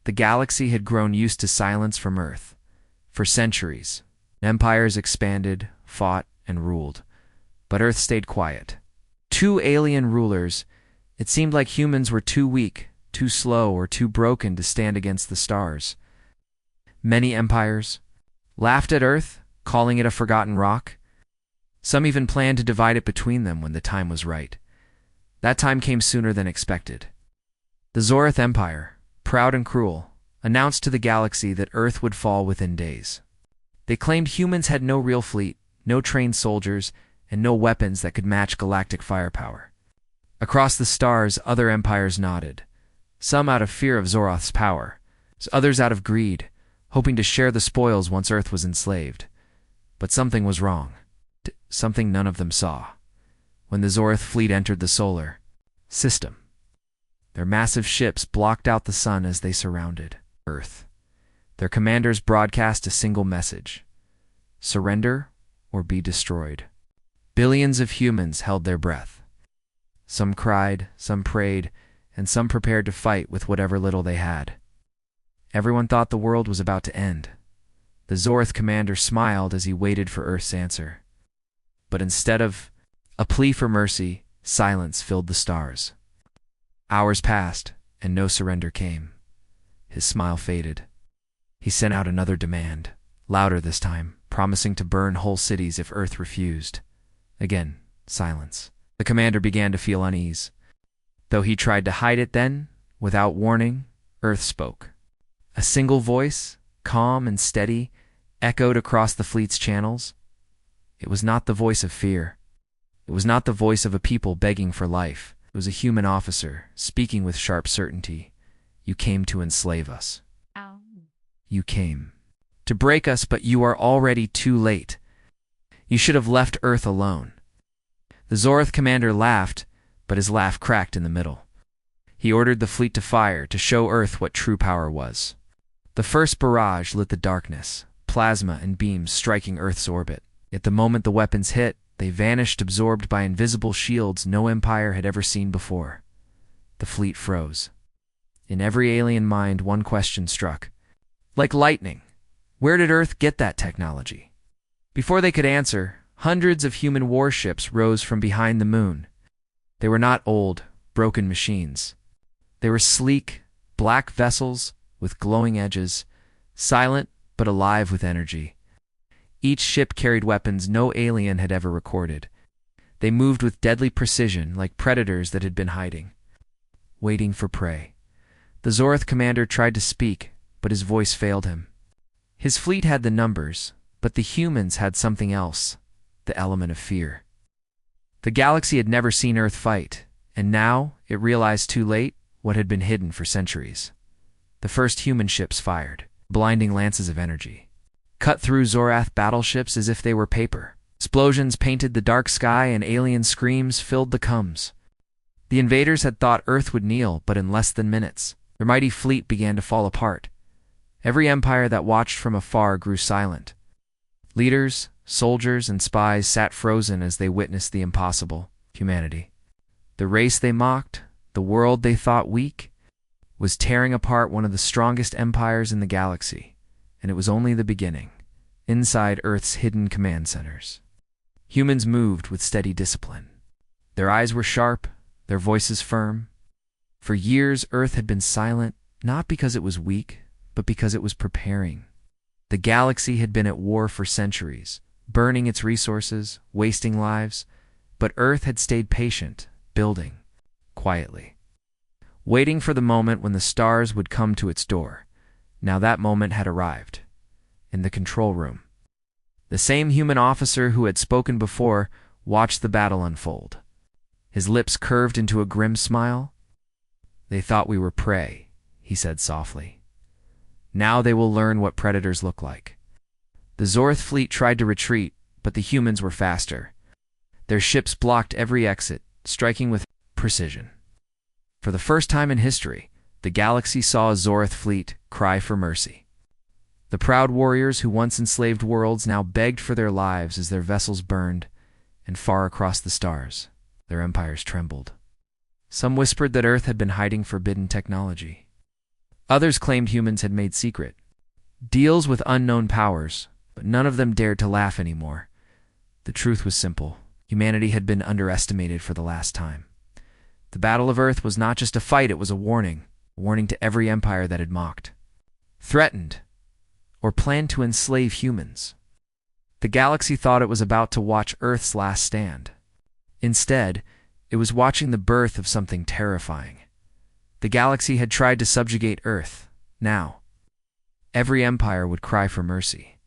The galaxy had grown used to silence from Earth. For centuries, empires expanded, fought, and ruled. But Earth stayed quiet. Two alien rulers, it seemed like humans were too weak, too slow, or too broken to stand against the stars. Many empires laughed at Earth, calling it a forgotten rock. Some even planned to divide it between them when the time was right. That time came sooner than expected. The Zorath Empire, proud and cruel, announced to the galaxy that Earth would fall within days. They claimed humans had no real fleet, no trained soldiers, and no weapons that could match galactic firepower. Across the stars, other empires nodded, some out of fear of Zorath's power, others out of greed, hoping to share the spoils once Earth was enslaved. But something was wrong, something none of them saw. When the Zorath fleet entered the solar system, their massive ships blocked out the sun as they surrounded Earth. Their commanders broadcast a single message: surrender or be destroyed. Billions of humans held their breath. Some cried, some prayed, and some prepared to fight with whatever little they had. Everyone thought the world was about to end. The Zorath commander smiled as he waited for Earth's answer. But instead of a plea for mercy, silence filled the stars. Hours passed, and no surrender came. His smile faded. He sent out another demand, louder this time, promising to burn whole cities if Earth refused. Again, silence. The commander began to feel unease. Though he tried to hide it then, without warning, Earth spoke. A single voice, calm and steady, echoed across the fleet's channels. It was not the voice of fear. It was not the voice of a people begging for life. It was a human officer, speaking with sharp certainty. You came to enslave us. Ow. You came to break us, but you are already too late. You should have left Earth alone. The Zorath commander laughed, but his laugh cracked in the middle. He ordered the fleet to fire, to show Earth what true power was. The first barrage lit the darkness, plasma and beams striking Earth's orbit. Yet the moment the weapons hit, they vanished, absorbed by invisible shields no empire had ever seen before. The fleet froze. In every alien mind, one question struck. Like lightning, where did Earth get that technology? Before they could answer, hundreds of human warships rose from behind the moon. They were not old, broken machines. They were sleek, black vessels with glowing edges, silent but alive with energy. Each ship carried weapons no alien had ever recorded. They moved with deadly precision, like predators that had been hiding, waiting for prey. The Zorath commander tried to speak, but his voice failed him. His fleet had the numbers, but the humans had something else, the element of fear. The galaxy had never seen Earth fight, and now it realized too late what had been hidden for centuries. The first human ships fired, blinding lances of energy, cut through Zorath battleships as if they were paper. Explosions painted the dark sky and alien screams filled the coms. The invaders had thought Earth would kneel, but in less than minutes, their mighty fleet began to fall apart. Every empire that watched from afar grew silent. Leaders, soldiers, and spies sat frozen as they witnessed the impossible. Humanity, the race they mocked, the world they thought weak, was tearing apart one of the strongest empires in the galaxy, and it was only the beginning, inside Earth's hidden command centers. Humans moved with steady discipline. Their eyes were sharp, their voices firm. For years, Earth had been silent, not because it was weak, but because it was preparing. The galaxy had been at war for centuries, burning its resources, wasting lives, but Earth had stayed patient, building, quietly, waiting for the moment when the stars would come to its door. Now that moment had arrived. In the control room, the same human officer who had spoken before watched the battle unfold. His lips curved into a grim smile. "They thought we were prey," he said softly. "Now they will learn what predators look like." The Zorath fleet tried to retreat, but the humans were faster. Their ships blocked every exit, striking with precision. For the first time in history, the galaxy saw a Zorath fleet cry for mercy. The proud warriors who once enslaved worlds now begged for their lives as their vessels burned, and far across the stars, their empires trembled. Some whispered that Earth had been hiding forbidden technology. Others claimed humans had made secret deals with unknown powers, but none of them dared to laugh anymore. The truth was simple. Humanity had been underestimated for the last time. The Battle of Earth was not just a fight, it was a warning to every empire that had mocked, threatened, or planned to enslave humans. The galaxy thought it was about to watch Earth's last stand. Instead, it was watching the birth of something terrifying. The galaxy had tried to subjugate Earth. Now, every empire would cry for mercy.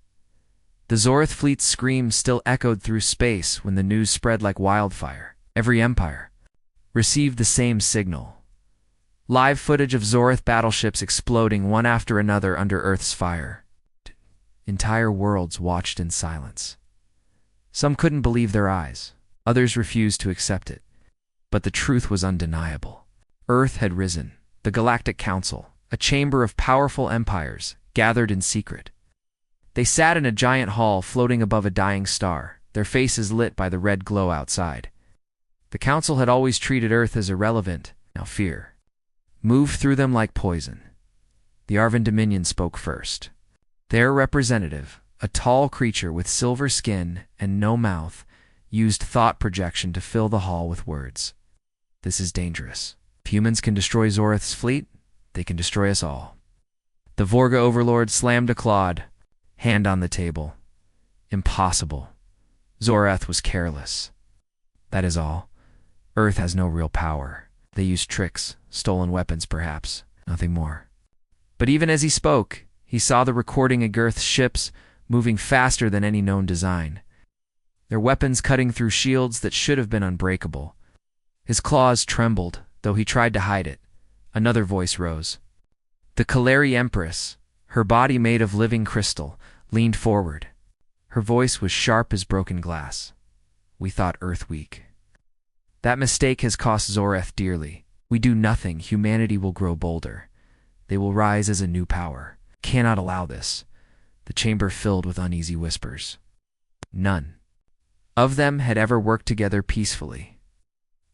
The Zorth fleet's screams still echoed through space when the news spread like wildfire. Every empire received the same signal. Live footage of Zorth battleships exploding one after another under Earth's fire. Entire worlds watched in silence. Some couldn't believe their eyes. Others refused to accept it. But the truth was undeniable. Earth had risen. The Galactic Council, a chamber of powerful empires, gathered in secret. They sat in a giant hall floating above a dying star, their faces lit by the red glow outside. The Council had always treated Earth as irrelevant. Now fear moved through them like poison. The Arvan Dominion spoke first. Their representative, a tall creature with silver skin and no mouth, used thought projection to fill the hall with words. This is dangerous. If humans can destroy Zorth's fleet, they can destroy us all. The Vorga overlord slammed a clod, hand on the table. Impossible. Zoreth was careless. That is all. Earth has no real power. They used tricks, stolen weapons perhaps, nothing more. But even as he spoke, he saw the recording of Earth's ships moving faster than any known design. Their weapons cutting through shields that should have been unbreakable. His claws trembled, though he tried to hide it. Another voice rose. The Kaleri Empress, her body made of living crystal, leaned forward. Her voice was sharp as broken glass. We thought Earth weak. That mistake has cost Zoreth dearly. We do nothing, humanity will grow bolder. They will rise as a new power. Cannot allow this. The chamber filled with uneasy whispers. None of them had ever worked together peacefully.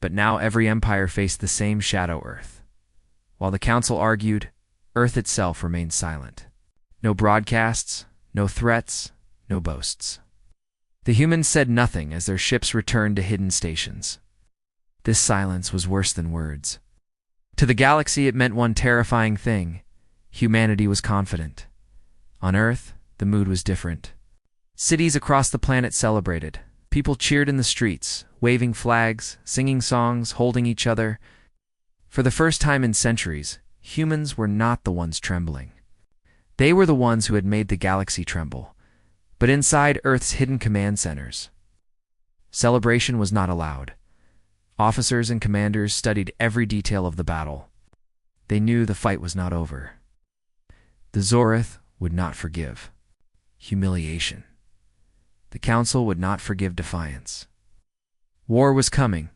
But now every empire faced the same shadow Earth. While the Council argued, Earth itself remained silent. No broadcasts, no threats, no boasts. The humans said nothing as their ships returned to hidden stations. This silence was worse than words. To the galaxy it meant one terrifying thing. Humanity was confident. On Earth, the mood was different. Cities across the planet celebrated. People cheered in the streets, waving flags, singing songs, holding each other. For the first time in centuries, humans were not the ones trembling. They were the ones who had made the galaxy tremble, but inside Earth's hidden command centers. Celebration was not allowed. Officers and commanders studied every detail of the battle. They knew the fight was not over. The Zoreth would not forgive humiliation. The Council would not forgive defiance. War was coming.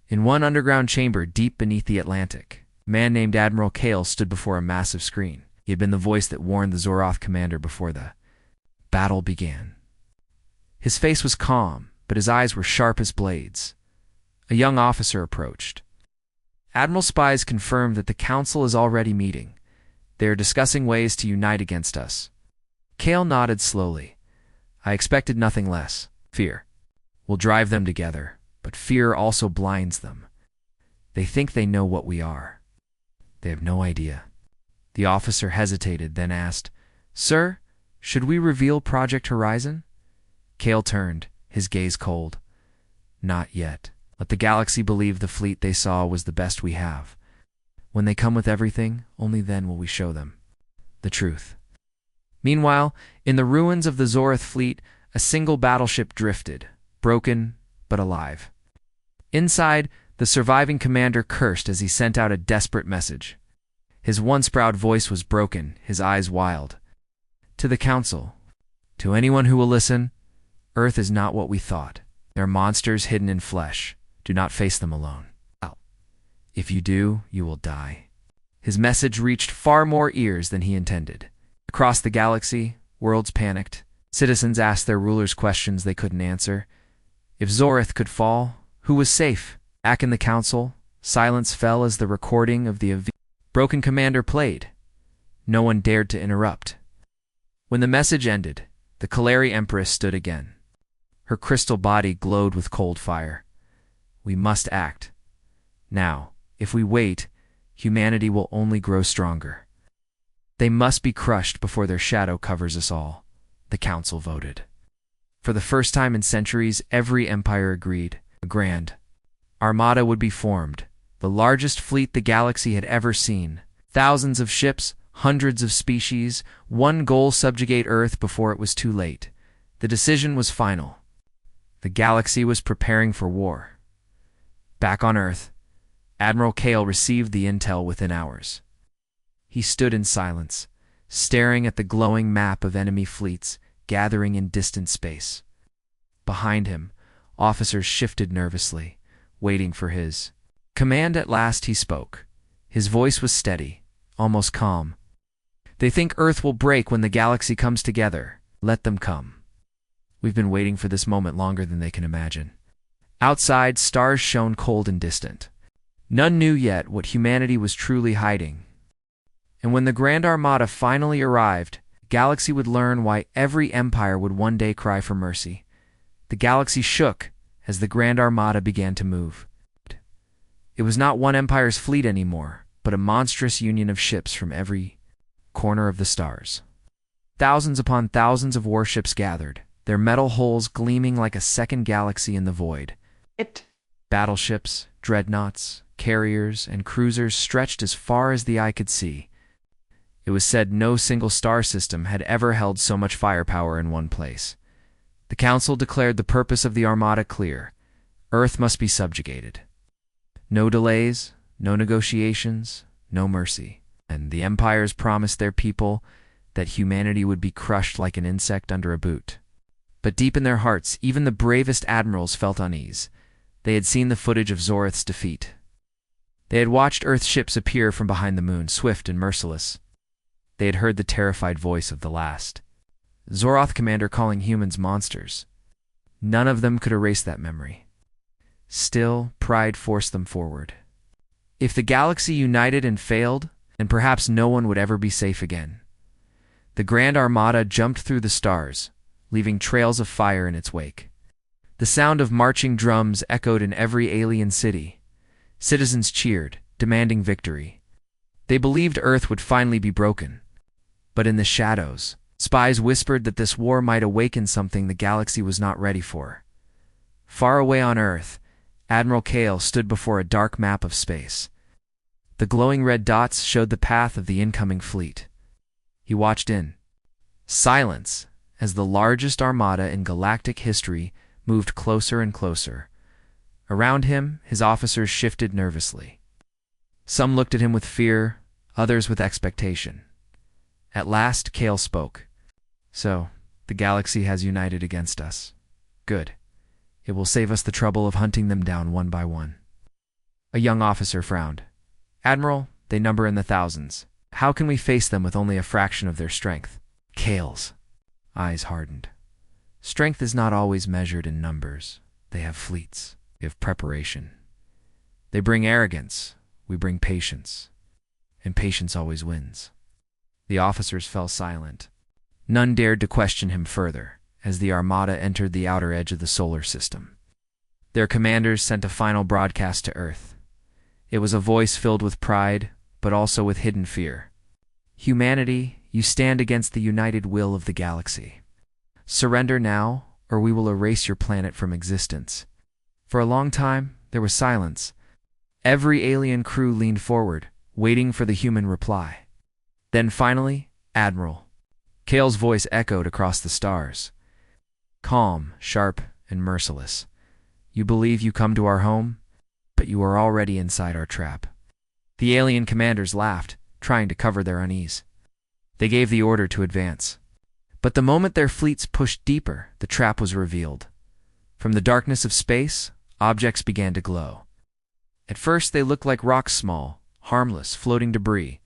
In one underground chamber deep beneath the Atlantic, a man named Admiral Kale stood before a massive screen. He had been the voice that warned the Zoroth commander before the battle began. His face was calm, but his eyes were sharp as blades. A young officer approached. Admiral Spies confirmed that the Council is already meeting. They are discussing ways to unite against us. Kale nodded slowly. I expected nothing less. Fear will drive them together, but fear also blinds them. They think they know what we are. They have no idea. The officer hesitated, then asked, Sir, should we reveal Project Horizon? Kale turned, his gaze cold. Not yet. Let the galaxy believe the fleet they saw was the best we have. When they come with everything, only then will we show them the truth. Meanwhile, in the ruins of the Zoreth fleet, a single battleship drifted, broken but alive. Inside, the surviving commander cursed as he sent out a desperate message. His once proud voice was broken, his eyes wild. To the Council, to anyone who will listen, Earth is not what we thought. There are monsters hidden in flesh. Do not face them alone. If you do, you will die. His message reached far more ears than he intended. Across the galaxy, worlds panicked. Citizens asked their rulers questions they couldn't answer. If Zoreth could fall, who was safe? Back in the Council, silence fell as the recording of the broken commander played. No one dared to interrupt. When the message ended, the Kalari Empress stood again. Her crystal body glowed with cold fire. We must act. Now, if we wait, humanity will only grow stronger. They must be crushed before their shadow covers us all, the council voted. For the first time in centuries, every empire agreed. A grand armada would be formed, the largest fleet the galaxy had ever seen. Thousands of ships, hundreds of species, one goal: subjugate Earth before it was too late. The decision was final. The galaxy was preparing for war. Back on Earth, Admiral Kale received the intel within hours. He stood in silence, staring at the glowing map of enemy fleets gathering in distant space. Behind him, officers shifted nervously, waiting for his command. At last he spoke. His voice was steady, almost calm. They think Earth will break when the galaxy comes together. Let them come. We've been waiting for this moment longer than they can imagine. Outside, stars shone cold and distant. None knew yet what humanity was truly hiding. And when the Grand Armada finally arrived, the galaxy would learn why every empire would one day cry for mercy. The galaxy shook as the Grand Armada began to move. It was not one empire's fleet anymore, but a monstrous union of ships from every corner of the stars. Thousands upon thousands of warships gathered, their metal hulls gleaming like a second galaxy in the void. Battleships, dreadnoughts, carriers, and cruisers stretched as far as the eye could see. It was said no single star system had ever held so much firepower in one place. The council declared the purpose of the Armada clear. Earth must be subjugated. No delays, no negotiations, no mercy. And the empires promised their people that humanity would be crushed like an insect under a boot. But deep in their hearts, even the bravest admirals felt unease. They had seen the footage of Zorith's defeat. They had watched Earth's ships appear from behind the moon, swift and merciless. They had heard the terrified voice of the last Zoroth commander calling humans monsters. None of them could erase that memory. Still, pride forced them forward. If the galaxy united and failed, then perhaps no one would ever be safe again. The Grand Armada jumped through the stars, leaving trails of fire in its wake. The sound of marching drums echoed in every alien city. Citizens cheered, demanding victory. They believed Earth would finally be broken. But in the shadows, spies whispered that this war might awaken something the galaxy was not ready for. Far away on Earth, Admiral Kale stood before a dark map of space. The glowing red dots showed the path of the incoming fleet. He watched in silence as the largest armada in galactic history moved closer and closer. Around him, his officers shifted nervously. Some looked at him with fear, others with expectation. At last, Kale spoke. So, the galaxy has united against us. Good. It will save us the trouble of hunting them down one by one. A young officer frowned. Admiral, they number in the thousands. How can we face them with only a fraction of their strength? Kale's eyes hardened. Strength is not always measured in numbers. They have fleets. They have preparation. They bring arrogance. We bring patience. And patience always wins. The officers fell silent. None dared to question him further as the Armada entered the outer edge of the solar system. Their commanders sent a final broadcast to Earth. It was a voice filled with pride, but also with hidden fear. Humanity, you stand against the united will of the galaxy. Surrender now, or we will erase your planet from existence. For a long time, there was silence. Every alien crew leaned forward, waiting for the human reply. Then finally, Admiral. Kale's voice echoed across the stars. Calm, sharp, and merciless. You believe you come to our home, but you are already inside our trap. The alien commanders laughed, trying to cover their unease. They gave the order to advance. But the moment their fleets pushed deeper, the trap was revealed. From the darkness of space, objects began to glow. At first they looked like rocks, small, harmless, floating debris.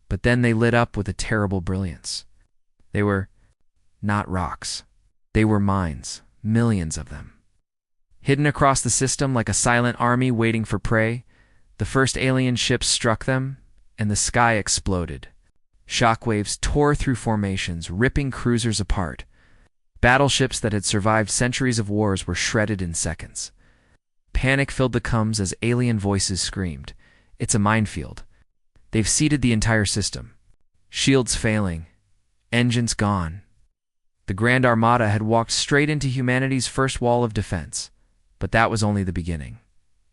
But then they lit up with a terrible brilliance. They were not rocks. They were mines, millions of them. Hidden across the system like a silent army waiting for prey, the first alien ships struck them, and the sky exploded. Shockwaves tore through formations, ripping cruisers apart. Battleships that had survived centuries of wars were shredded in seconds. Panic filled the comms as alien voices screamed, "It's a minefield. They've seeded the entire system. Shields failing. Engines gone." The Grand Armada had walked straight into humanity's first wall of defense, but that was only the beginning.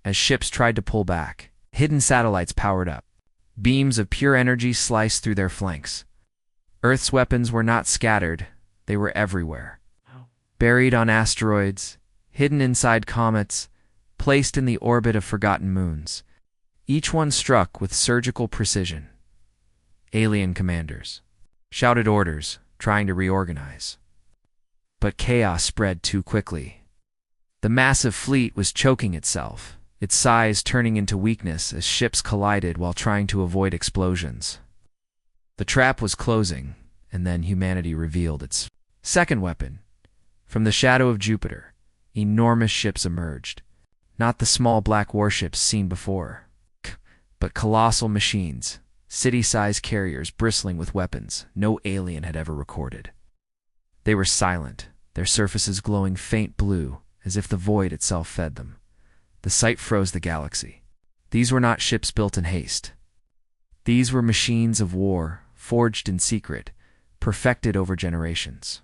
As ships tried to pull back, hidden satellites powered up. Beams of pure energy sliced through their flanks. Earth's weapons were not scattered, they were everywhere. Buried on asteroids, hidden inside comets, placed in the orbit of forgotten moons. Each one struck with surgical precision. Alien commanders shouted orders, trying to reorganize. But chaos spread too quickly. The massive fleet was choking itself, its size turning into weakness as ships collided while trying to avoid explosions. The trap was closing, and then humanity revealed its second weapon. From the shadow of Jupiter, enormous ships emerged. Not the small black warships seen before, but colossal machines, city-sized carriers bristling with weapons no alien had ever recorded. They were silent, their surfaces glowing faint blue, as if the void itself fed them. The sight froze the galaxy. These were not ships built in haste. These were machines of war, forged in secret, perfected over generations.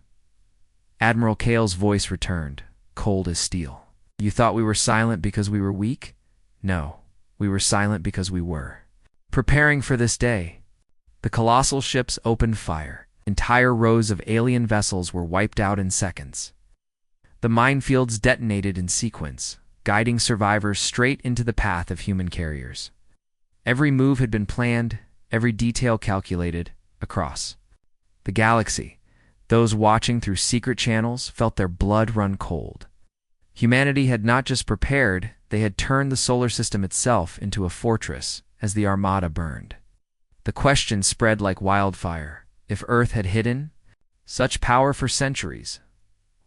Admiral Kale's voice returned, cold as steel. "You thought we were silent because we were weak? No, we were silent because we were. Preparing for this day." The colossal ships opened fire. Entire rows of alien vessels were wiped out in seconds. The minefields detonated in sequence, guiding survivors straight into the path of human carriers. Every move had been planned, every detail calculated, across the galaxy. Those watching through secret channels felt their blood run cold. Humanity had not just prepared, they had turned the solar system itself into a fortress as the Armada burned. The question spread like wildfire. If Earth had hidden such power for centuries,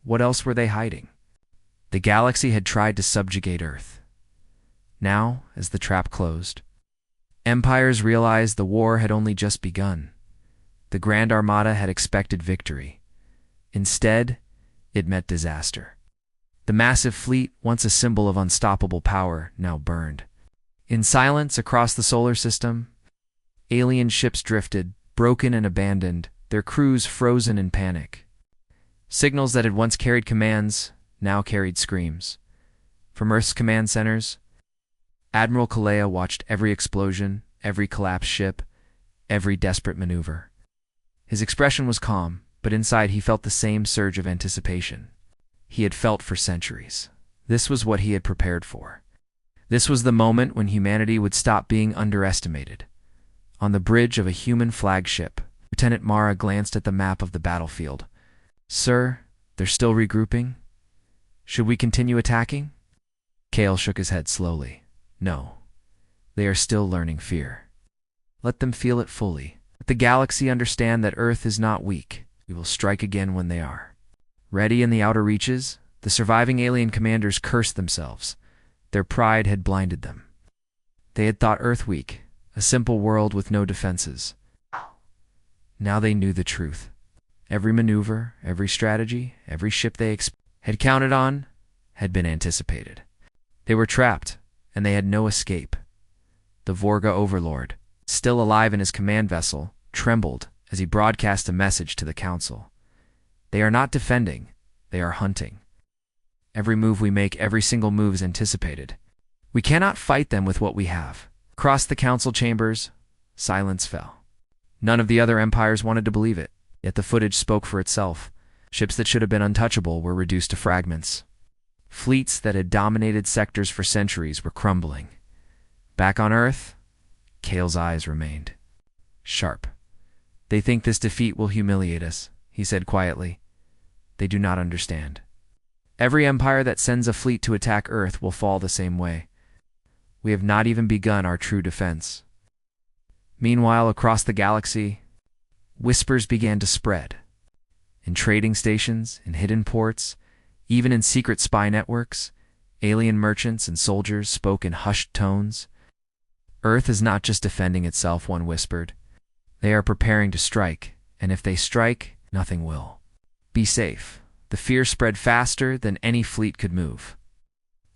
what else were they hiding? The galaxy had tried to subjugate Earth. Now, as the trap closed, empires realized the war had only just begun. The Grand Armada had expected victory. Instead, it met disaster. The massive fleet, once a symbol of unstoppable power, now burned. In silence across the solar system, alien ships drifted, broken and abandoned, their crews frozen in panic. Signals that had once carried commands now carried screams. From Earth's command centers, Admiral Kalea watched every explosion, every collapsed ship, every desperate maneuver. His expression was calm, but inside he felt the same surge of anticipation he had felt for centuries. This was what he had prepared for. This was the moment when humanity would stop being underestimated. On the bridge of a human flagship, Lieutenant Mara glanced at the map of the battlefield. "Sir, they're still regrouping? Should we continue attacking?" Kale shook his head slowly. "No. They are still learning fear. Let them feel it fully. Let the galaxy understand that Earth is not weak. We will strike again when they are." Ready in the outer reaches, the surviving alien commanders cursed themselves. Their pride had blinded them. They had thought Earth weak, a simple world with no defenses. Now they knew the truth. Every maneuver, every strategy, every ship they had counted on had been anticipated. They were trapped, and they had no escape. The Vorga overlord, still alive in his command vessel, trembled as he broadcast a message to the Council. "They are not defending, they are hunting. Every move we make, every single move is anticipated. We cannot fight them with what we have." Across the Council chambers, silence fell. None of the other empires wanted to believe it, yet the footage spoke for itself. Ships that should have been untouchable were reduced to fragments. Fleets that had dominated sectors for centuries were crumbling. Back on Earth, Kale's eyes remained sharp. "They think this defeat will humiliate us," he said quietly. "They do not understand. Every empire that sends a fleet to attack Earth will fall the same way. We have not even begun our true defense." Meanwhile, across the galaxy, whispers began to spread. In trading stations, in hidden ports, even in secret spy networks, alien merchants and soldiers spoke in hushed tones. "Earth is not just defending itself," one whispered. They are preparing to strike, and if they strike, nothing will. Be safe. The fear spread faster than any fleet could move.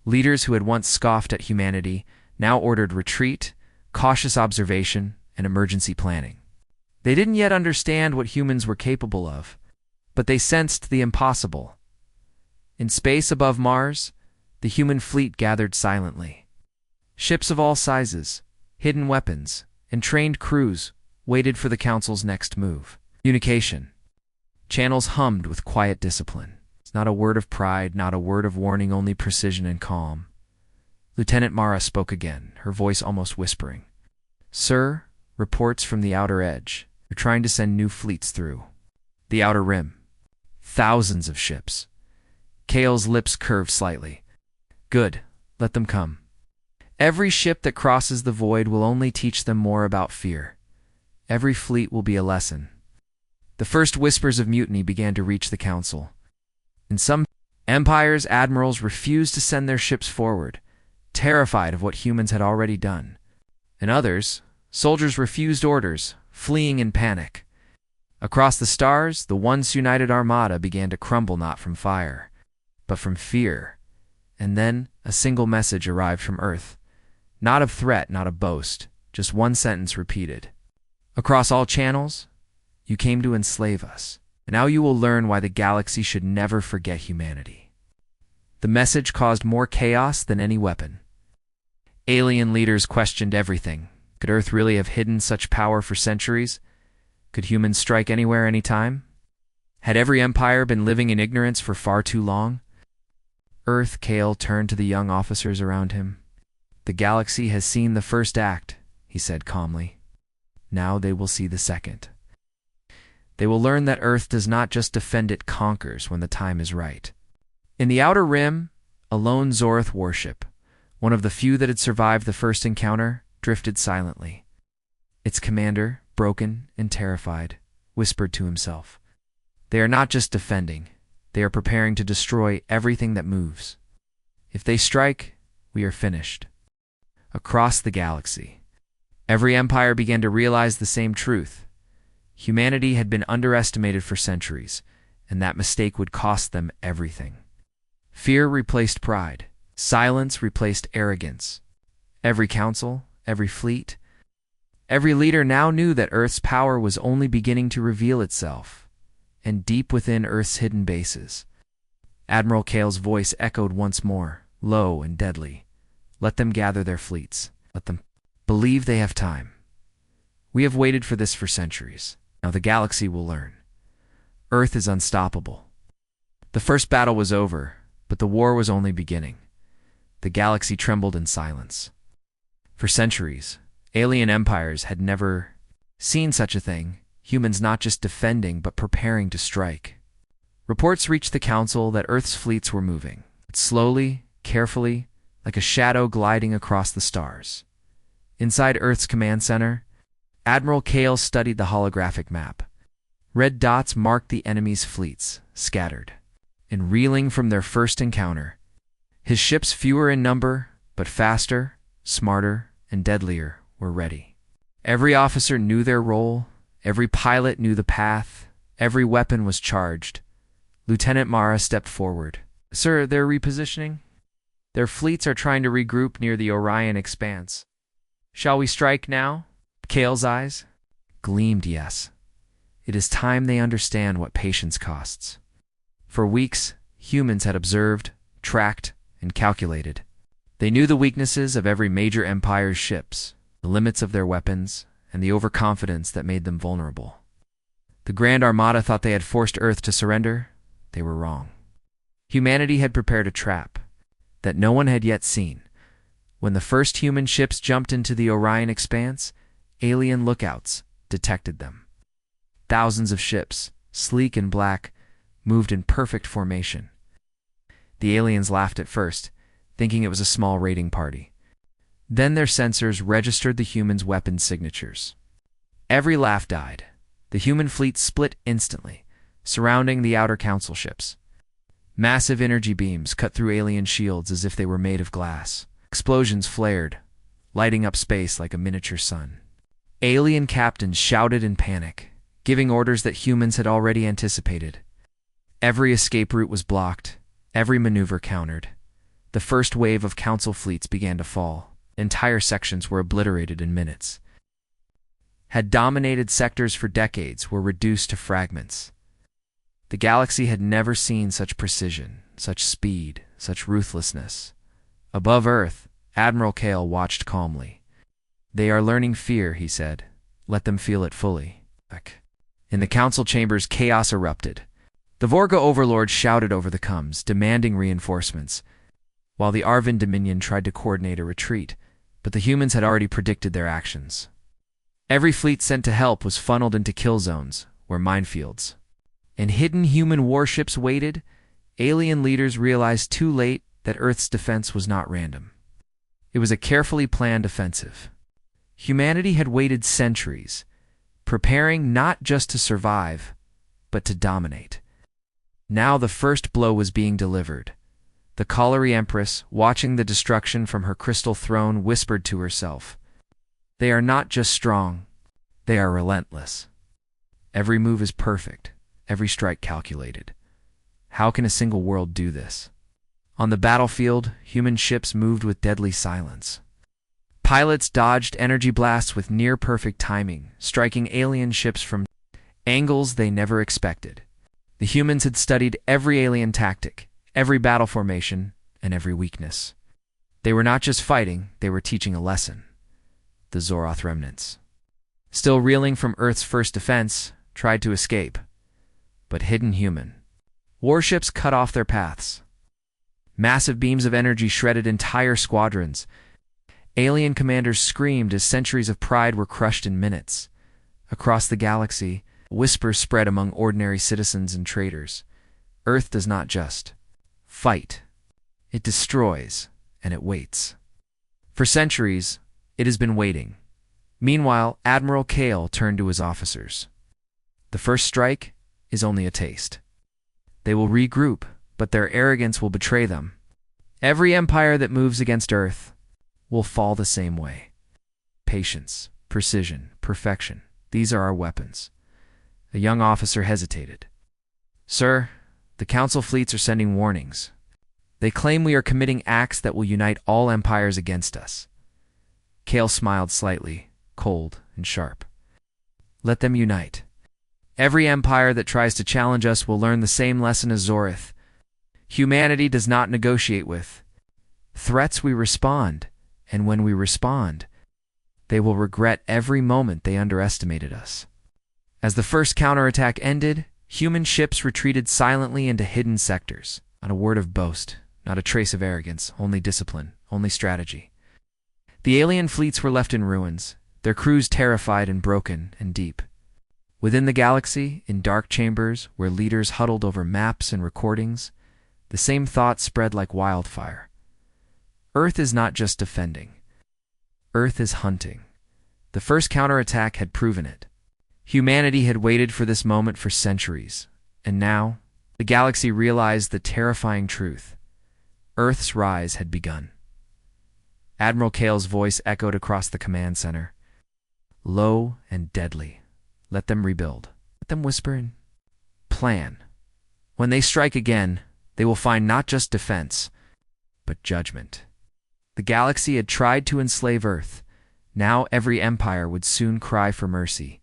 Leaders who had once scoffed at humanity now ordered retreat, cautious observation, and emergency planning. They didn't yet understand what humans were capable of, but they sensed the impossible. In space above Mars, the human fleet gathered silently. Ships of all sizes, hidden weapons, and trained crews waited for the Council's next move. Communication. Channels hummed with quiet discipline. It's not a word of pride, not a word of warning, only precision and calm. Lieutenant Mara spoke again, her voice almost whispering. "Sir, reports from the outer edge. They're trying to send new fleets through. The outer rim. Thousands of ships." Kale's lips curved slightly. "Good. Let them come. Every ship that crosses the void will only teach them more about fear. Every fleet will be a lesson." The first whispers of mutiny began to reach the Council. In some empires, admirals refused to send their ships forward, terrified of what humans had already done. In others, soldiers refused orders, fleeing in panic. Across the stars, the once united armada began to crumble not from fire, but from fear. And then a single message arrived from Earth. Not of threat, not of boast, just one sentence repeated. "Across all channels, you came to enslave us. And now you will learn why the galaxy should never forget humanity." The message caused more chaos than any weapon. Alien leaders questioned everything. Could Earth really have hidden such power for centuries? Could humans strike anywhere, anytime? Had every empire been living in ignorance for far too long? Earth, Kale turned to the young officers around him. "The galaxy has seen the first act," he said calmly. "Now they will see the second. They will learn that Earth does not just defend, it conquers when the time is right." In the outer rim, a lone Zorth warship, one of the few that had survived the first encounter, drifted silently. Its commander, broken and terrified, whispered to himself, "They are not just defending, they are preparing to destroy everything that moves. If they strike, we are finished." Across the galaxy, every empire began to realize the same truth. Humanity had been underestimated for centuries, and that mistake would cost them everything. Fear replaced pride. Silence replaced arrogance. Every council, every fleet, every leader now knew that Earth's power was only beginning to reveal itself, and deep within Earth's hidden bases. Admiral Kale's voice echoed once more, low and deadly. "Let them gather their fleets. Let them believe they have time. We have waited for this for centuries. Now the galaxy will learn. Earth is unstoppable." The first battle was over, but the war was only beginning. The galaxy trembled in silence. For centuries, alien empires had never seen such a thing, humans not just defending but preparing to strike. Reports reached the Council that Earth's fleets were moving, slowly, carefully, like a shadow gliding across the stars. Inside Earth's command center, Admiral Kale studied the holographic map. Red dots marked the enemy's fleets, scattered and reeling from their first encounter. His ships, fewer in number, but faster, smarter, and deadlier, were ready. Every officer knew their role, every pilot knew the path, every weapon was charged. Lieutenant Mara stepped forward. "Sir, they're repositioning. Their fleets are trying to regroup near the Orion expanse. Shall we strike now?" Kale's eyes gleamed yes. It is time they understand what patience costs. For weeks, humans had observed, tracked, and calculated. They knew the weaknesses of every major empire's ships, the limits of their weapons, and the overconfidence that made them vulnerable. The Grand Armada thought they had forced Earth to surrender. They were wrong. Humanity had prepared a trap that no one had yet seen. When the first human ships jumped into the Orion expanse, alien lookouts detected them. Thousands of ships, sleek and black, moved in perfect formation. The aliens laughed at first, thinking it was a small raiding party. Then their sensors registered the humans' weapon signatures. Every laugh died. The human fleet split instantly, surrounding the outer council ships. Massive energy beams cut through alien shields as if they were made of glass. Explosions flared, lighting up space like a miniature sun. Alien captains shouted in panic, giving orders that humans had already anticipated. Every escape route was blocked, every maneuver countered. The first wave of Council fleets began to fall. Entire sections were obliterated in minutes. Had dominated sectors for decades were reduced to fragments. The galaxy had never seen such precision, such speed, such ruthlessness. Above Earth, Admiral Kale watched calmly. "They are learning fear," he said. "Let them feel it fully." In the council chambers, chaos erupted. The Vorga overlord shouted over the comms, demanding reinforcements, while the Arvin Dominion tried to coordinate a retreat, but the humans had already predicted their actions. Every fleet sent to help was funneled into kill zones, where minefields and hidden human warships waited. Alien leaders realized too late that Earth's defense was not random. It was a carefully planned offensive. Humanity had waited centuries, preparing not just to survive, but to dominate. Now the first blow was being delivered. The Khalari Empress, watching the destruction from her crystal throne, whispered to herself, "They are not just strong, they are relentless. Every move is perfect, every strike calculated. How can a single world do this?" On the battlefield, human ships moved with deadly silence. Pilots dodged energy blasts with near-perfect timing, striking alien ships from angles they never expected. The humans had studied every alien tactic, every battle formation, and every weakness. They were not just fighting, they were teaching a lesson. The Zoroth remnants, still reeling from Earth's first defense, tried to escape. But hidden human warships cut off their paths. Massive beams of energy shredded entire squadrons. Alien commanders screamed as centuries of pride were crushed in minutes. Across the galaxy, whispers spread among ordinary citizens and traders. Earth does not just fight. It destroys, and it waits. For centuries, it has been waiting. Meanwhile, Admiral Kale turned to his officers. The first strike is only a taste. They will regroup, but their arrogance will betray them. Every empire that moves against Earth will fall the same way. Patience, precision, perfection, these are our weapons. A young officer hesitated. "Sir, the Council fleets are sending warnings. They claim we are committing acts that will unite all empires against us." Kale smiled slightly, cold and sharp. "Let them unite. Every empire that tries to challenge us will learn the same lesson as Zoroth. Humanity does not negotiate with threats, we respond, and when we respond, they will regret every moment they underestimated us." As the first counterattack ended, human ships retreated silently into hidden sectors. Not a word of boast, not a trace of arrogance, only discipline, only strategy. The alien fleets were left in ruins, their crews terrified and broken and deep. Within the galaxy, in dark chambers where leaders huddled over maps and recordings, the same thought spread like wildfire. Earth is not just defending. Earth is hunting. The first counterattack had proven it. Humanity had waited for this moment for centuries, and now the galaxy realized the terrifying truth. Earth's rise had begun. Admiral Kale's voice echoed across the command center. Low and deadly. Let them rebuild. Let them whisper and plan. When they strike again, they will find not just defense, but judgment. The galaxy had tried to enslave Earth. Now every empire would soon cry for mercy.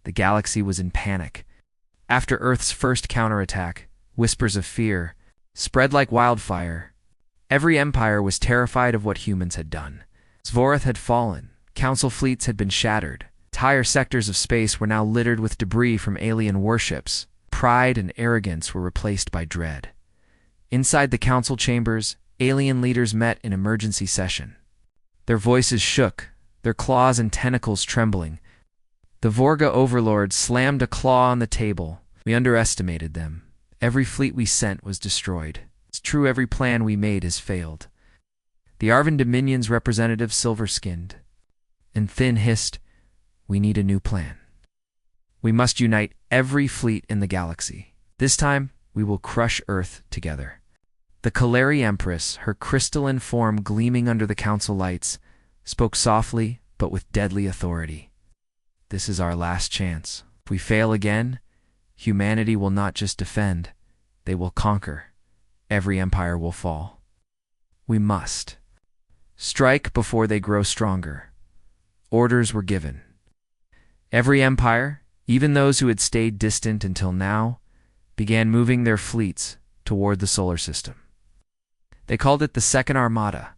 The galaxy was in panic. After Earth's first counterattack, whispers of fear spread like wildfire. Every empire was terrified of what humans had done. Zoroth had fallen. Council fleets had been shattered. Entire sectors of space were now littered with debris from alien warships. Pride and arrogance were replaced by dread. Inside the council chambers, alien leaders met in emergency session. Their voices shook, their claws and tentacles trembling. The Vorga overlord slammed a claw on the table. We underestimated them. Every fleet we sent was destroyed. It's true, every plan we made has failed. The Arvin Dominion's representative silver-skinned and thin hissed, "We need a new plan. We must unite every fleet in the galaxy. This time, we will crush Earth together." The Khalari Empress, her crystalline form gleaming under the council lights, spoke softly but with deadly authority. This is our last chance. If we fail again, humanity will not just defend, they will conquer. Every empire will fall. We must strike before they grow stronger. Orders were given. Every empire, even those who had stayed distant until now, began moving their fleets toward the solar system. They called it the Second Armada.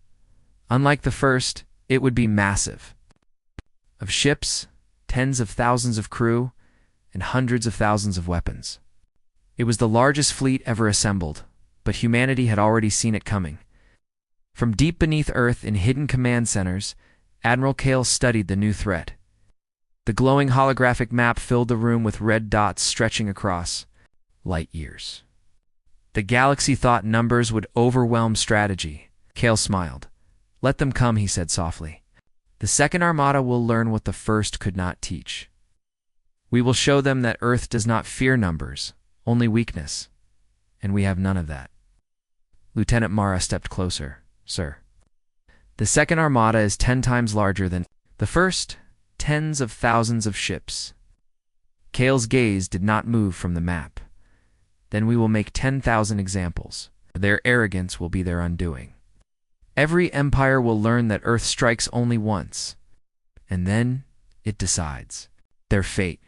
Unlike the first, it would be massive. Of ships, tens of thousands of crew, and hundreds of thousands of weapons. It was the largest fleet ever assembled, but humanity had already seen it coming. From deep beneath Earth in hidden command centers, Admiral Kale studied the new threat. The glowing holographic map filled the room with red dots stretching across light years. The galaxy thought numbers would overwhelm strategy. Kale smiled. Let them come, he said softly. The Second Armada will learn what the first could not teach. We will show them that Earth does not fear numbers, only weakness. And we have none of that. Lieutenant Mara stepped closer. Sir. The Second Armada is 10 times larger than the first, tens of thousands of ships. Kale's gaze did not move from the map. Then we will make 10,000 examples. Their arrogance will be their undoing. Every empire will learn that Earth strikes only once. And then it decides their fate.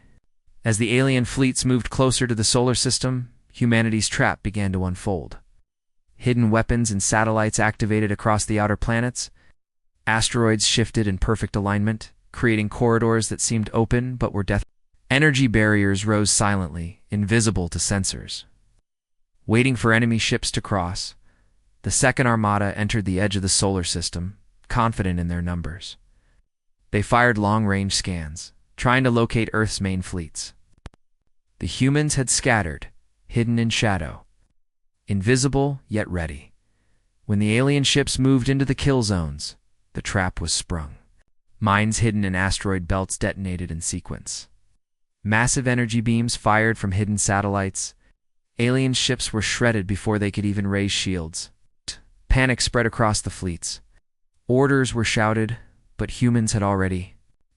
As the alien fleets moved closer to the solar system, humanity's trap began to unfold. Hidden weapons and satellites activated across the outer planets. Asteroids shifted in perfect alignment, creating corridors that seemed open but were death. Energy barriers rose silently, invisible to sensors. Waiting for enemy ships to cross, the Second Armada entered the edge of the solar system, confident in their numbers. They fired long-range scans, trying to locate Earth's main fleets. The humans had scattered, hidden in shadow. Invisible, yet ready. When the alien ships moved into the kill zones, the trap was sprung. Mines hidden in asteroid belts detonated in sequence. Massive energy beams fired from hidden satellites. Alien ships were shredded before they could even raise shields. Panic spread across the fleets. Orders were shouted, but humans had already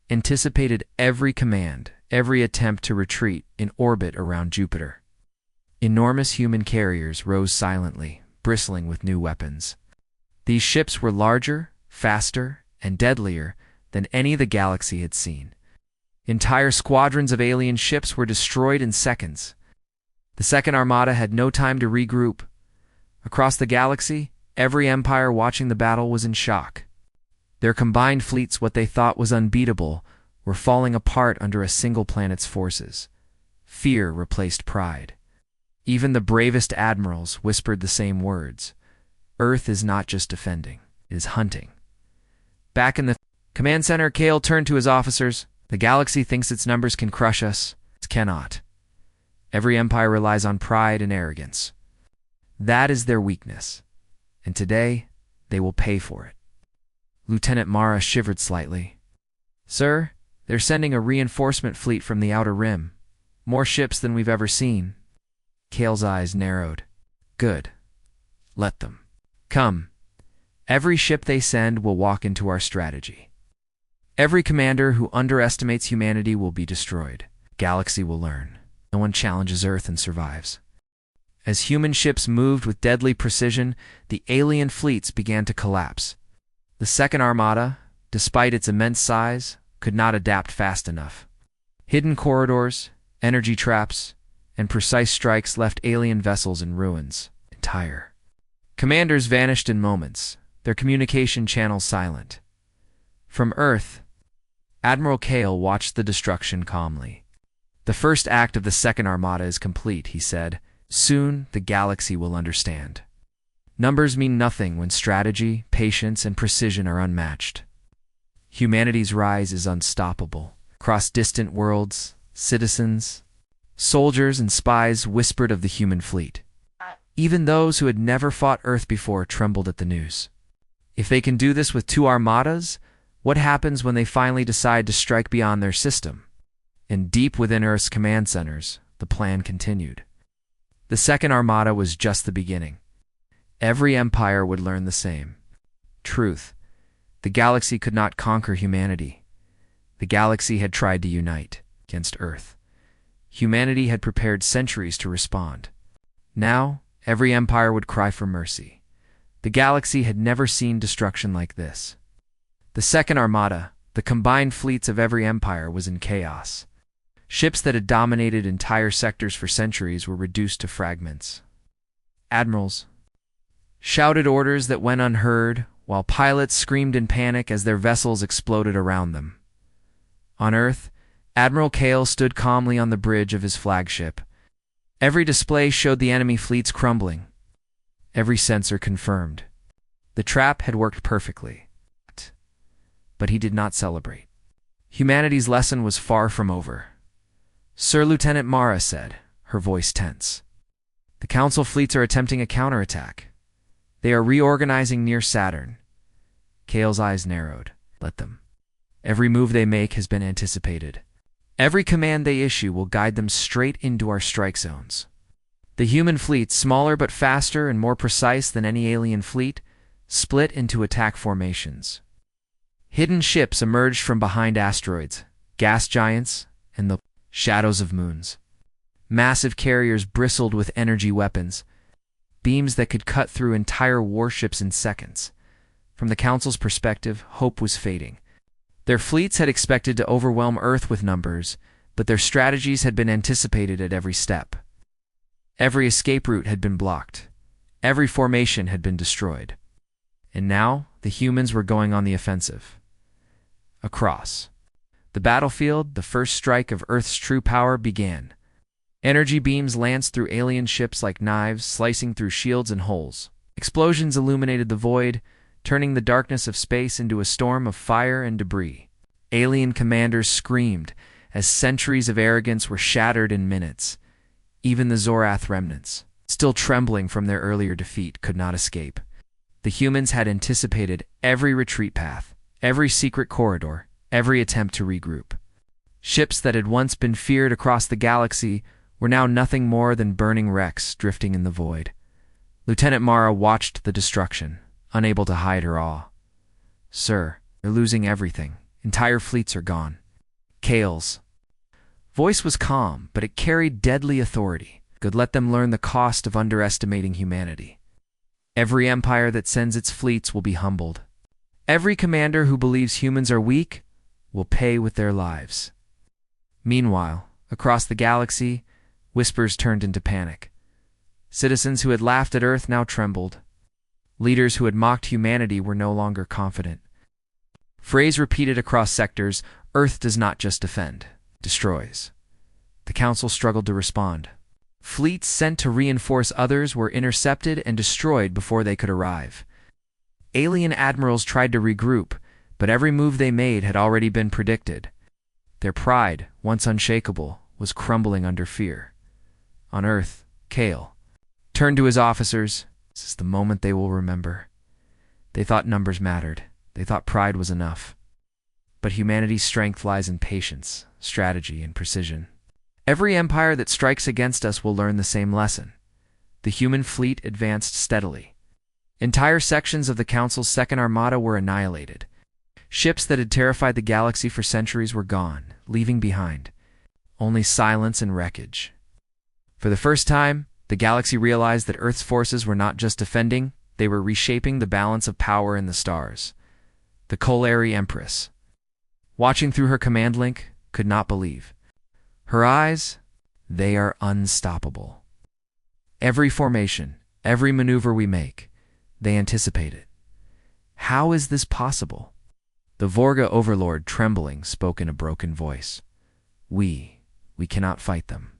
anticipated every command, every attempt to retreat in orbit around Jupiter. Enormous human carriers rose silently, bristling with new weapons. These ships were larger, faster, and deadlier than any the galaxy had seen. Entire squadrons of alien ships were destroyed in seconds. The Second Armada had no time to regroup. Across the galaxy, every empire watching the battle was in shock. Their combined fleets, what they thought was unbeatable, were falling apart under a single planet's forces. Fear replaced pride. Even the bravest admirals whispered the same words. Earth is not just defending, it is hunting. Back in the command center, Kale turned to his officers. The galaxy thinks its numbers can crush us. It cannot. Every empire relies on pride and arrogance. That is their weakness. And today, they will pay for it. Lieutenant Mara shivered slightly. Sir, they're sending a reinforcement fleet from the Outer Rim. More ships than we've ever seen. Kale's eyes narrowed. Good. Let them. Come. Every ship they send will walk into our strategy. Every commander who underestimates humanity will be destroyed. Galaxy will learn. No one challenges Earth and survives. As human ships moved with deadly precision, the alien fleets began to collapse. The Second Armada, despite its immense size, could not adapt fast enough. Hidden corridors, energy traps, and precise strikes left alien vessels in ruins. Entire. Commanders vanished in moments, their communication channels silent. From Earth, Admiral Kale watched the destruction calmly. The first act of the Second Armada is complete, he said. Soon, the galaxy will understand. Numbers mean nothing when strategy, patience, and precision are unmatched. Humanity's rise is unstoppable. Across distant worlds, citizens, soldiers, and spies whispered of the human fleet. Even those who had never fought Earth before trembled at the news. If they can do this with 2 armadas, what happens when they finally decide to strike beyond their system? And deep within Earth's command centers, the plan continued. The Second Armada was just the beginning. Every empire would learn the same truth. The galaxy could not conquer humanity. The galaxy had tried to unite against Earth. Humanity had prepared centuries to respond. Now, every empire would cry for mercy. The galaxy had never seen destruction like this. The Second Armada, the combined fleets of every empire, was in chaos. Ships that had dominated entire sectors for centuries were reduced to fragments. Admirals shouted orders that went unheard, while pilots screamed in panic as their vessels exploded around them. On Earth, Admiral Kale stood calmly on the bridge of his flagship. Every display showed the enemy fleets crumbling. Every sensor confirmed. The trap had worked perfectly. But he did not celebrate. Humanity's lesson was far from over. Sir Lieutenant Mara said, her voice tense. The Council fleets are attempting a counterattack. They are reorganizing near Saturn. Kale's eyes narrowed. Let them. Every move they make has been anticipated. Every command they issue will guide them straight into our strike zones. The human fleet, smaller but faster and more precise than any alien fleet, split into attack formations. Hidden ships emerged from behind asteroids, gas giants, and the shadows of moons. Massive carriers bristled with energy weapons, beams that could cut through entire warships in seconds. From the Council's perspective, hope was fading. Their fleets had expected to overwhelm Earth with numbers, but their strategies had been anticipated at every step. Every escape route had been blocked. Every formation had been destroyed. And now, the humans were going on the offensive. Across the battlefield, the first strike of Earth's true power began. Energy beams lanced through alien ships like knives, slicing through shields and hulls. Explosions illuminated the void, turning the darkness of space into a storm of fire and debris. Alien commanders screamed as centuries of arrogance were shattered in minutes. Even the Zorath remnants, still trembling from their earlier defeat, could not escape. The humans had anticipated every retreat path, every secret corridor, every attempt to regroup. Ships that had once been feared across the galaxy were now nothing more than burning wrecks drifting in the void. Lieutenant Mara watched the destruction, unable to hide her awe. Sir, they're losing everything. Entire fleets are gone. Kale's voice was calm, but it carried deadly authority. Could let them learn the cost of underestimating humanity. Every empire that sends its fleets will be humbled. Every commander who believes humans are weak will pay with their lives. Meanwhile, across the galaxy, whispers turned into panic. Citizens who had laughed at Earth now trembled. Leaders who had mocked humanity were no longer confident. Phrase repeated across sectors, Earth does not just defend, it destroys. The Council struggled to respond. Fleets sent to reinforce others were intercepted and destroyed before they could arrive. Alien admirals tried to regroup, but every move they made had already been predicted. Their pride, once unshakable, was crumbling under fear. On Earth, Kale turned to his officers. This is the moment they will remember. They thought numbers mattered. They thought pride was enough. But humanity's strength lies in patience, strategy, and precision. Every empire that strikes against us will learn the same lesson. The human fleet advanced steadily. Entire sections of the Council's Second Armada were annihilated. Ships that had terrified the galaxy for centuries were gone, leaving behind only silence and wreckage. For the first time, the galaxy realized that Earth's forces were not just defending, they were reshaping the balance of power in the stars. The Kolari Empress, watching through her command link, could not believe. Her eyes, they are unstoppable. Every formation, every maneuver we make, they anticipate it. How is this possible? The Vorga overlord, trembling, spoke in a broken voice. We cannot fight them.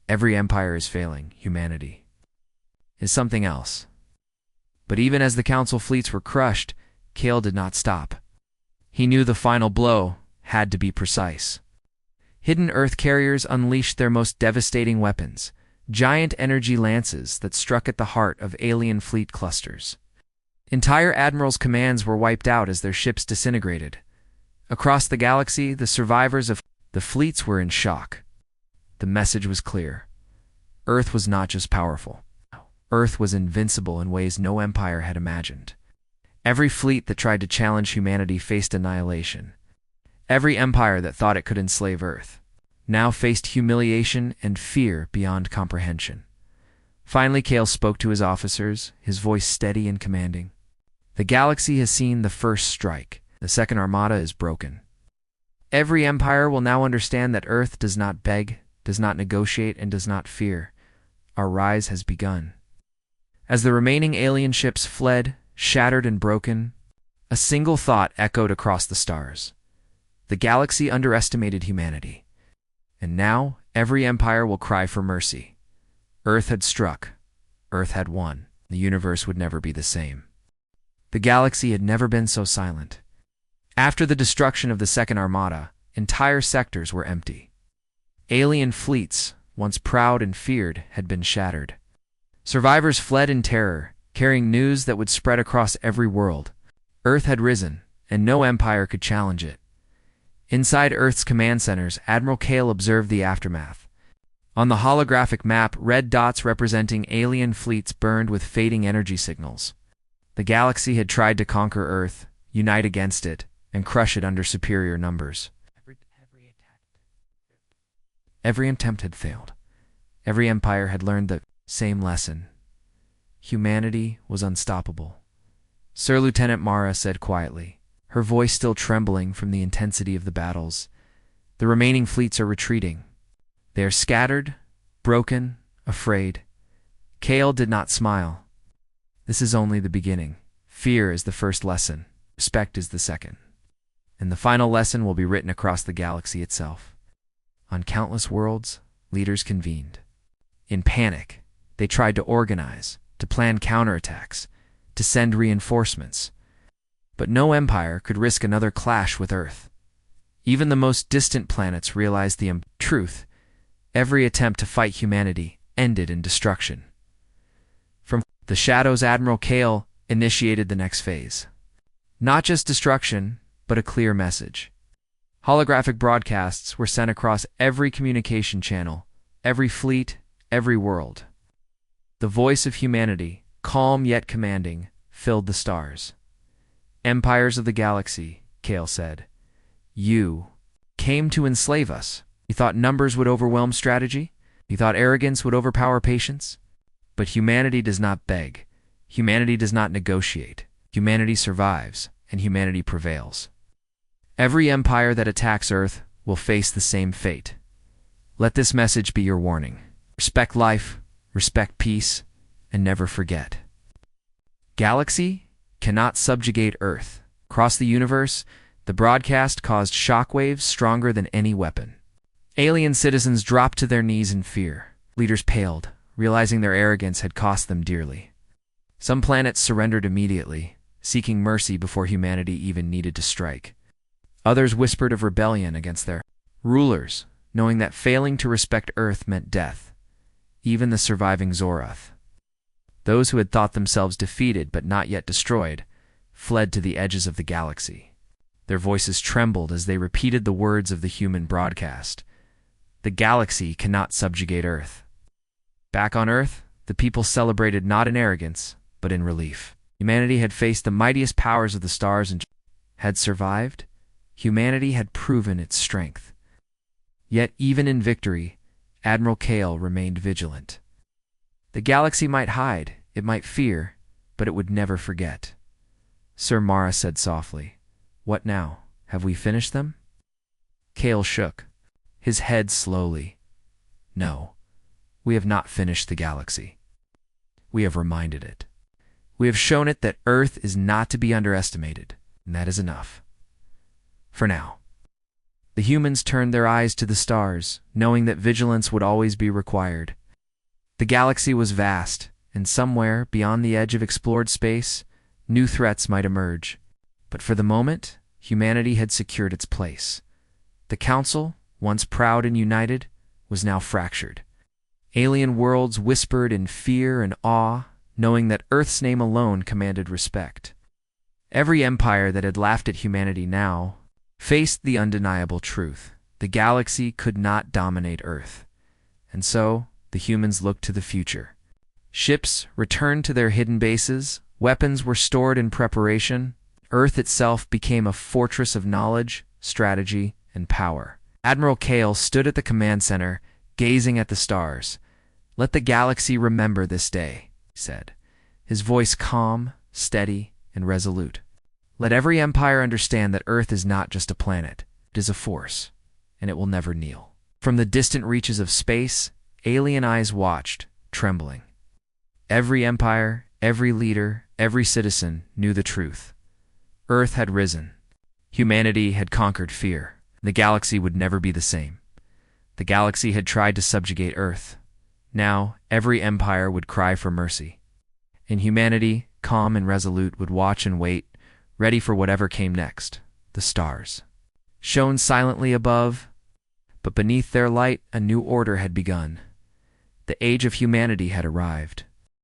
Every empire is failing. Humanity is something else. But even as the Council fleets were crushed, Kale did not stop. He knew the final blow had to be precise. Hidden Earth carriers unleashed their most devastating weapons, giant energy lances that struck at the heart of alien fleet clusters. Entire admirals' commands were wiped out as their ships disintegrated. Across the galaxy, the survivors of the fleets were in shock. The message was clear. Earth was not just powerful. Earth was invincible in ways no empire had imagined. Every fleet that tried to challenge humanity faced annihilation. Every empire that thought it could enslave Earth now faced humiliation and fear beyond comprehension. Finally, Kale spoke to his officers, his voice steady and commanding. The galaxy has seen the first strike. The second armada is broken. Every empire will now understand that Earth does not beg, does not negotiate, and does not fear. Our rise has begun. As the remaining alien ships fled, shattered and broken, a single thought echoed across the stars. The galaxy underestimated humanity. And now, every empire will cry for mercy. Earth had struck. Earth had won. The universe would never be the same. The galaxy had never been so silent. After the destruction of the Second Armada, entire sectors were empty. Alien fleets, once proud and feared, had been shattered. Survivors fled in terror, carrying news that would spread across every world. Earth had risen, and no empire could challenge it. Inside Earth's command centers, Admiral Kale observed the aftermath. On the holographic map, red dots representing alien fleets burned with fading energy signals. The galaxy had tried to conquer Earth, unite against it, and crush it under superior numbers. Every attempt had failed. Every empire had learned the same lesson. Humanity was unstoppable. Sir Lieutenant Mara said quietly, her voice still trembling from the intensity of the battles. The remaining fleets are retreating. They are scattered, broken, afraid. Kale did not smile. This is only the beginning. Fear is the first lesson. Respect is the second. And the final lesson will be written across the galaxy itself. On countless worlds, leaders convened. In panic, they tried to organize, to plan counterattacks, to send reinforcements. But no empire could risk another clash with Earth. Even the most distant planets realized the truth. Every attempt to fight humanity ended in destruction. From the shadows, Admiral Kale initiated the next phase. Not just destruction, but a clear message. Holographic broadcasts were sent across every communication channel, every fleet, every world. The voice of humanity, calm yet commanding, filled the stars. Empires of the galaxy, Kale said. You came to enslave us. You thought numbers would overwhelm strategy? You thought arrogance would overpower patience? But humanity does not beg. Humanity does not negotiate. Humanity survives, and humanity prevails. Every empire that attacks Earth will face the same fate. Let this message be your warning. Respect life, respect peace, and never forget. Galaxy cannot subjugate Earth. Across the universe, the broadcast caused shockwaves stronger than any weapon. Alien citizens dropped to their knees in fear. Leaders paled, realizing their arrogance had cost them dearly. Some planets surrendered immediately, seeking mercy before humanity even needed to strike. Others whispered of rebellion against their rulers, knowing that failing to respect Earth meant death. Even the surviving Zorath, those who had thought themselves defeated but not yet destroyed, fled to the edges of the galaxy. Their voices trembled as they repeated the words of the human broadcast. The galaxy cannot subjugate Earth. Back on Earth, the people celebrated not in arrogance, but in relief. Humanity had faced the mightiest powers of the stars and had survived. Humanity had proven its strength. Yet even in victory, Admiral Kale remained vigilant. The galaxy might hide, it might fear, but it would never forget. Sir Mara said softly, "What now? Have we finished them?" Kale shook, his head slowly. "No, we have not finished the galaxy. We have reminded it. We have shown it that Earth is not to be underestimated, and that is enough. For now." The humans turned their eyes to the stars, knowing that vigilance would always be required. The galaxy was vast, and somewhere beyond the edge of explored space, new threats might emerge. But for the moment, humanity had secured its place. The Council, once proud and united, was now fractured. Alien worlds whispered in fear and awe, knowing that Earth's name alone commanded respect. Every empire that had laughed at humanity now faced the undeniable truth. The galaxy could not dominate Earth. And so, the humans looked to the future. Ships returned to their hidden bases, weapons were stored in preparation, Earth itself became a fortress of knowledge, strategy, and power. Admiral Kale stood at the command center, gazing at the stars. "Let the galaxy remember this day," he said, his voice calm, steady, and resolute. "Let every empire understand that Earth is not just a planet. It is a force, and it will never kneel." From the distant reaches of space, alien eyes watched, trembling. Every empire, every leader, every citizen knew the truth. Earth had risen. Humanity had conquered fear. The galaxy would never be the same. The galaxy had tried to subjugate Earth. Now, every empire would cry for mercy. And humanity, calm and resolute, would watch and wait, ready for whatever came next. The stars shone silently above, but beneath their light a new order had begun. The age of humanity had arrived.